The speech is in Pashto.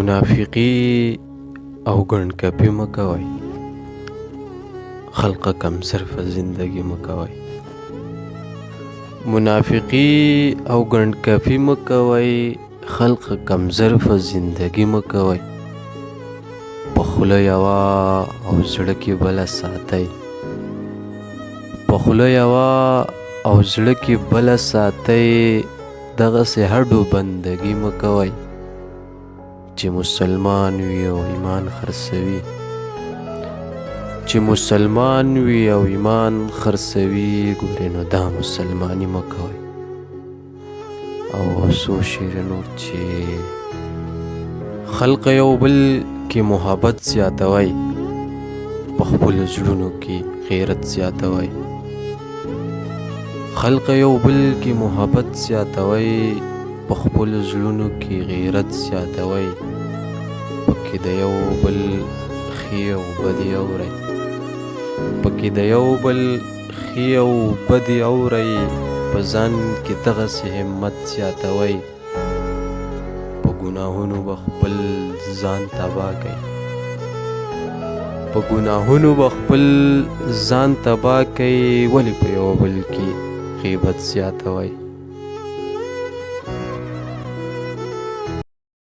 منافقي او ګڼکپي مه کوئ. خلقه کم صرفه زندگی مه کوئ. منافقي او ګڼکپي مه کوئ. خلقه کم ظرفه زندگی مه کوئ. په خوله یوه او زړه کې بله ساتئ. په خوله یوه او زړه کې بله ساتئ. دغسې هډو بندګي مه کوئ چې مسلمان وي او ایمان خرڅوي. چې مسلمان وي او ایمان خرڅوي، ګورې نو دا مسلماني مه کوئ. او څو شعره نور چې خلق یو بل کې محبت زیاتوئ، په خپلو زړونو کې غیرت زیاتوئ. خلق یو بل کې محبت زیاتوئ، په خپلو زړونو کې غیرت زیاتوئ. پکې د یو بل ښې او بدې اورئ. پکې د یو بل ښې او بدې اورئ. په ځان کې دغسې همت زیاتوئ. په ګناهونو به خپل ځان تباه کوئ. په ګناهونو به خپل ځان تباه کوئ. ولې په یو بل کې غیبت زیاتوئ.